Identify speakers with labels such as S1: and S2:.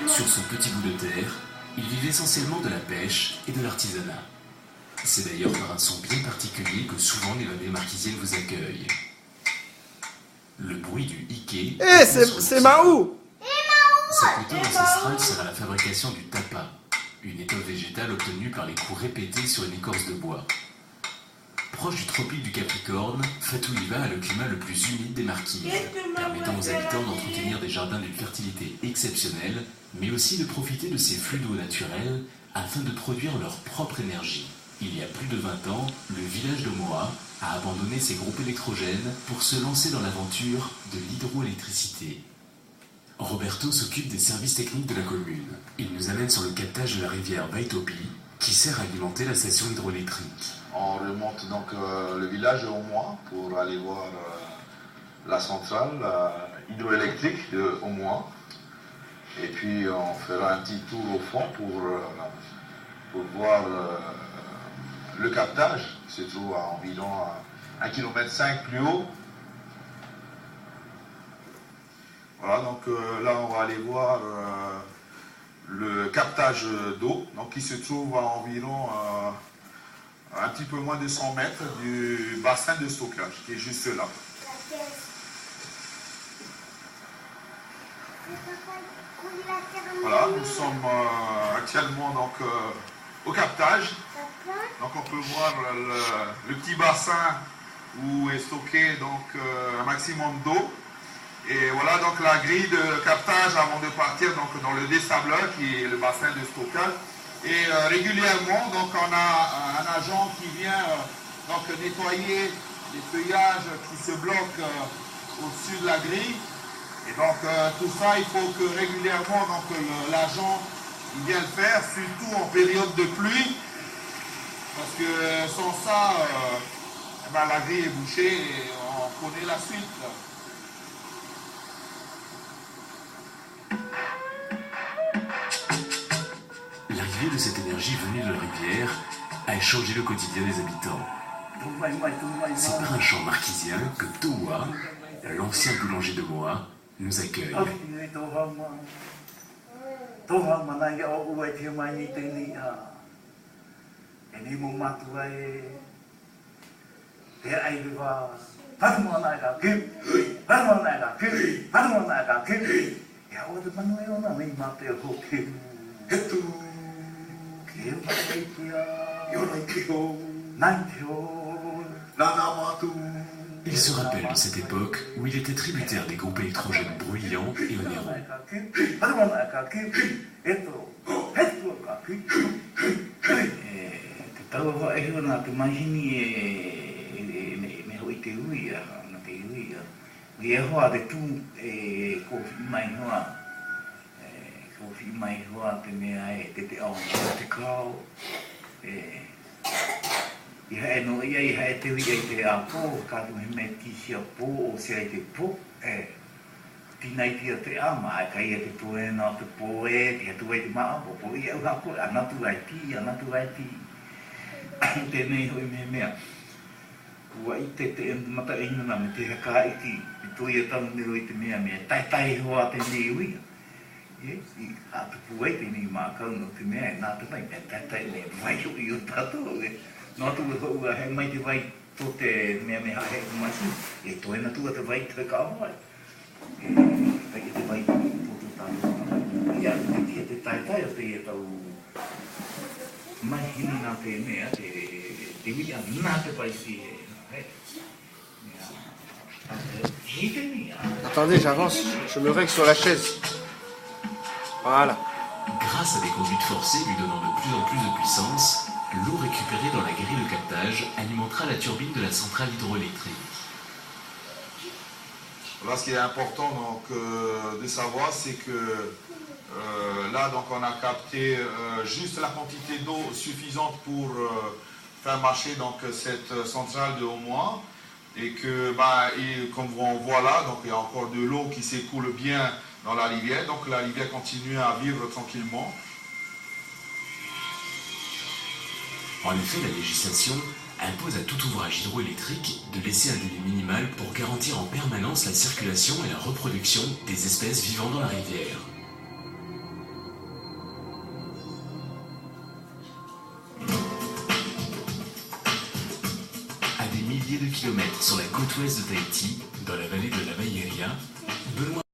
S1: Sur ce petit bout de terre, il vivait essentiellement de la pêche et de l'artisanat. C'est d'ailleurs par un son bien particulier que souvent les vallées marquisiennes vous accueillent. Le bruit du hiké...
S2: c'est Mahou!
S1: Cette méthode ancestrale sert à la fabrication du tapa, une étoffe végétale obtenue par les coups répétés sur une écorce de bois. Proche du tropique du Capricorne, Fatouiva a le climat le plus humide des Marquises, permettant aux habitants d'entretenir des jardins d'une fertilité exceptionnelle, mais aussi de profiter de ces flux d'eau naturels afin de produire leur propre énergie. Il y a plus de 20 ans, le village de Moa a abandonné ses groupes électrogènes pour se lancer dans l'aventure de l'hydroélectricité. Roberto s'occupe des services techniques de la commune. Il nous amène sur le captage de la rivière Baitopi, qui sert à alimenter la station hydroélectrique.
S3: On remonte donc le village au Mois pour aller voir la centrale hydroélectrique de Aumois. Et puis on fera un petit tour au fond pour voir le captage qui se trouve à environ 1,5 km plus haut. Voilà, donc là on va aller voir le captage d'eau, donc qui se trouve à environ un petit peu moins de 100 mètres du bassin de stockage qui est juste là. Voilà, nous sommes actuellement donc au captage. Donc on peut voir le petit bassin où est stocké donc un maximum d'eau. Et voilà donc la grille de captage avant de partir donc dans le dessableur qui est le bassin de stockage. Et régulièrement donc on a un agent qui vient donc nettoyer les feuillages qui se bloquent au-dessus de la grille. Et donc tout ça il faut que régulièrement donc l'agent il vient le faire, surtout en période de pluie. Parce que sans ça, la grille est bouchée et on connaît la suite.
S1: L'arrivée de cette énergie venue de la rivière a changé le quotidien des habitants. C'est par un chant marquisien que Toua, l'ancien boulanger de Moa, nous accueille. Il se rappelle de cette époque où il était tributaire des groupes électrogènes bruyants et onéreux.
S2: Attendez, j'avance, je me règle sur la chaise. Voilà.
S1: Grâce à des conduites forcées lui donnant de plus en plus de puissance, l'eau récupérée dans la grille de captage alimentera la turbine de la centrale hydroélectrique.
S3: Là, ce qui est important donc, de savoir, c'est que là, donc, on a capté juste la quantité d'eau suffisante pour faire marcher donc, cette centrale de Aumois. Et que, comme on voit là, donc, il y a encore de l'eau qui s'écoule bien dans la rivière. Donc la rivière continue à vivre tranquillement.
S1: En effet, la législation impose à tout ouvrage hydroélectrique de laisser un débit minimal pour garantir en permanence la circulation et la reproduction des espèces vivant dans la rivière. milliers de kilomètres sur la côte ouest de Tahiti, dans la vallée de la Maïeria, Benoît